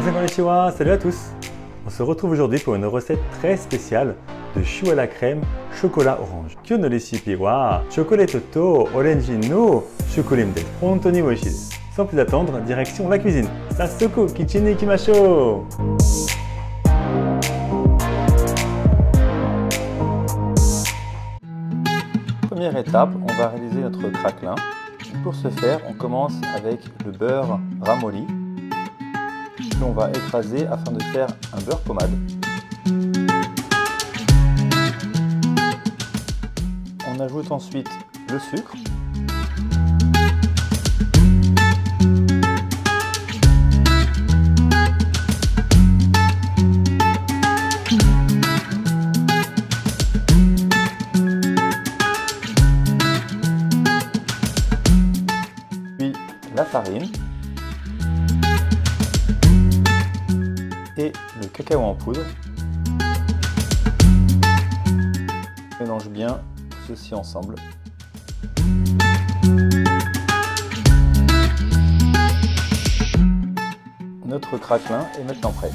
Konnichiwa, salut à tous. On se retrouve aujourd'hui pour une recette très spéciale de choux à la crème chocolat orange. Kyou no recipe wa chocolate to orange no chocolat desu. Hontou ni oishii desu. Sans plus attendre, direction la cuisine. Sassoku kitchen ni ikimashou. Première étape, on va réaliser notre craquelin. Pour ce faire, on commence avec le beurre ramolli que l'on va écraser afin de faire un beurre pommade. On ajoute ensuite le sucre. Puis la farine. Et le cacao en poudre. Mélange bien tout ceci ensemble. Notre craquelin est maintenant prêt.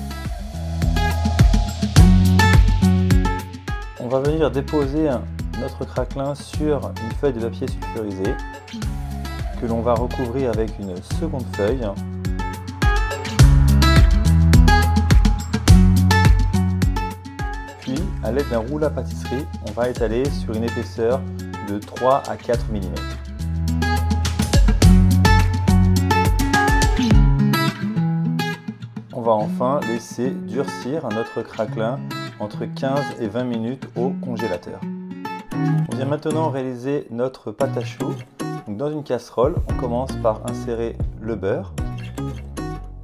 On va venir déposer notre craquelin sur une feuille de papier sulfurisé que l'on va recouvrir avec une seconde feuille. Puis, à l'aide d'un rouleau à pâtisserie, on va étaler sur une épaisseur de 3 à 4 mm. On va enfin laisser durcir notre craquelin entre 15 et 20 minutes au congélateur. On vient maintenant réaliser notre pâte à choux. Donc, dans une casserole, on commence par insérer le beurre,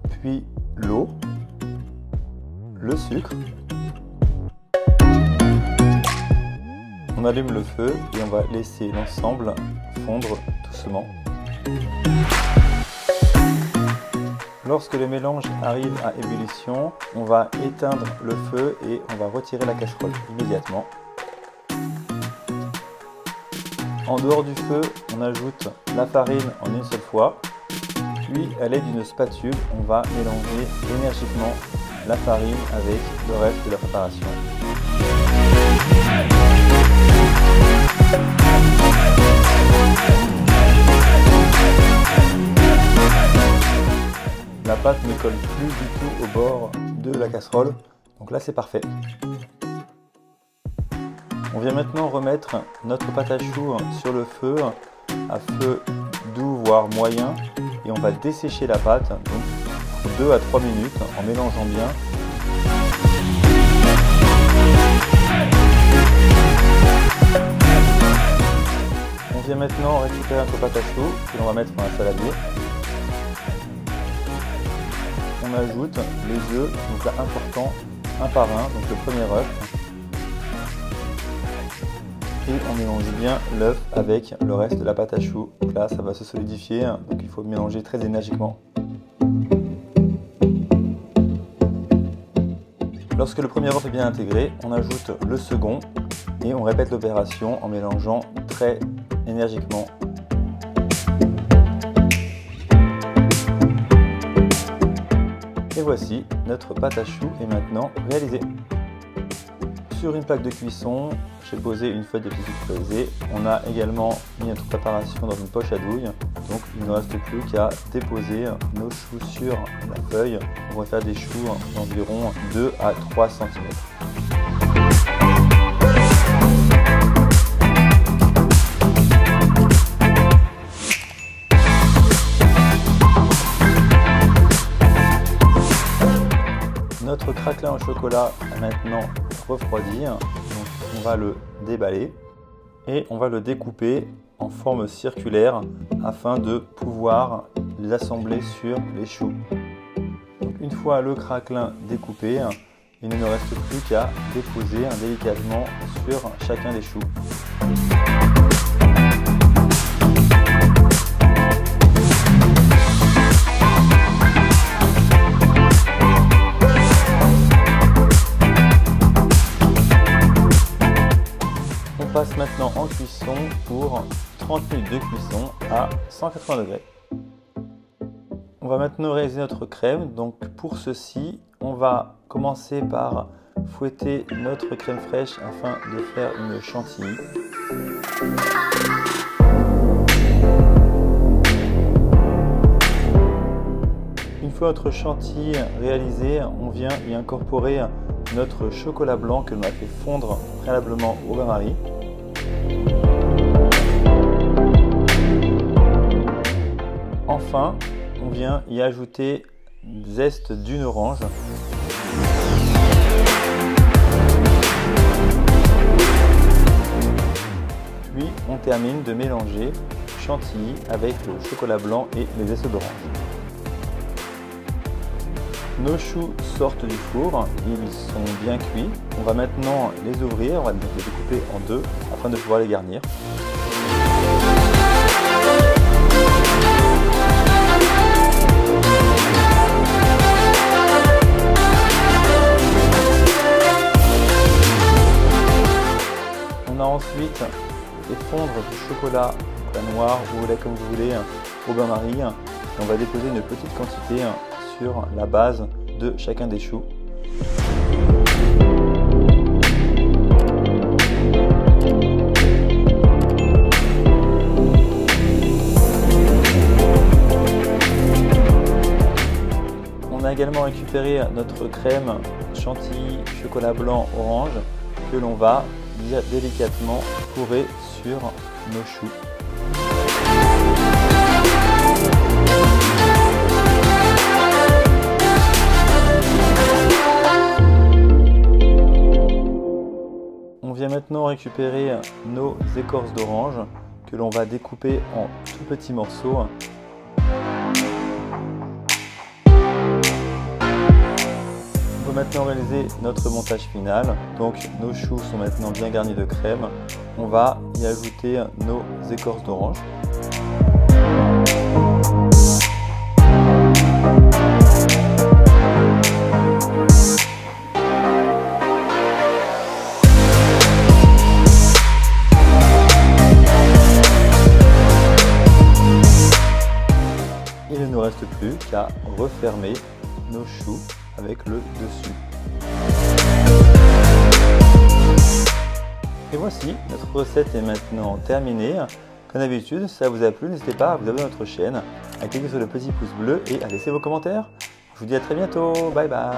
puis l'eau, le sucre. On allume le feu et on va laisser l'ensemble fondre doucement. Lorsque le mélange arrive à ébullition, on va éteindre le feu et on va retirer la casserole immédiatement. En dehors du feu, on ajoute la farine en une seule fois. Puis, à l'aide d'une spatule, on va mélanger énergiquement la farine avec le reste de la préparation. La pâte ne colle plus du tout au bord de la casserole, donc là c'est parfait. On vient maintenant remettre notre pâte à choux sur le feu à feu doux voire moyen et on va dessécher la pâte donc pour 2 à 3 minutes en mélangeant bien. On vient maintenant récupérer notre pâte à choux que l'on va mettre dans un saladier. On ajoute les œufs, donc là important, un par un, donc le premier œuf. Et on mélange bien l'œuf avec le reste de la pâte à choux. Donc là ça va se solidifier, donc il faut mélanger très énergiquement. Lorsque le premier œuf est bien intégré, on ajoute le second et on répète l'opération en mélangeant très énergiquement. Et voici, notre pâte à choux est maintenant réalisée. Sur une plaque de cuisson, j'ai posé une feuille de papier sulfurisé. On a également mis notre préparation dans une poche à douille. Donc il ne reste plus qu'à déposer nos choux sur la feuille. On va faire des choux d'environ 2 à 3 cm. Notre craquelin au chocolat a maintenant refroidi, donc on va le déballer et on va le découper en forme circulaire afin de pouvoir les assembler sur les choux. Donc, une fois le craquelin découpé, il ne nous reste plus qu'à déposer délicatement sur chacun des choux. passe maintenant en cuisson pour 30 minutes de cuisson à 180 degrés. On va maintenant réaliser notre crème. Donc pour ceci, on va commencer par fouetter notre crème fraîche afin de faire une chantilly. Une fois notre chantilly réalisé, on vient y incorporer notre chocolat blanc que l'on a fait fondre préalablement au bain-marie. Enfin, on vient y ajouter le zeste d'une orange. Puis on termine de mélanger chantilly avec le chocolat blanc et les zestes d'orange. Nos choux sortent du four, ils sont bien cuits. On va maintenant les ouvrir, on va les découper en deux afin de pouvoir les garnir. On a ensuite fait fondre du chocolat noir ou au lait comme vous voulez au bain-marie. On va déposer une petite quantité sur la base de chacun des choux. On a également récupéré notre crème chantilly chocolat blanc orange que l'on va délicatement fourrer sur nos choux. On vient maintenant récupérer nos écorces d'orange que l'on va découper en tout petits morceaux. On va maintenant réaliser notre montage final. Donc nos choux sont maintenant bien garnis de crème. On va y ajouter nos écorces d'orange. Il ne nous reste plus qu'à refermer nos choux avec le dessus. Et voici, notre recette est maintenant terminée. Comme d'habitude, si ça vous a plu, n'hésitez pas à vous abonner à notre chaîne, à cliquer sur le petit pouce bleu et à laisser vos commentaires. Je vous dis à très bientôt, bye bye.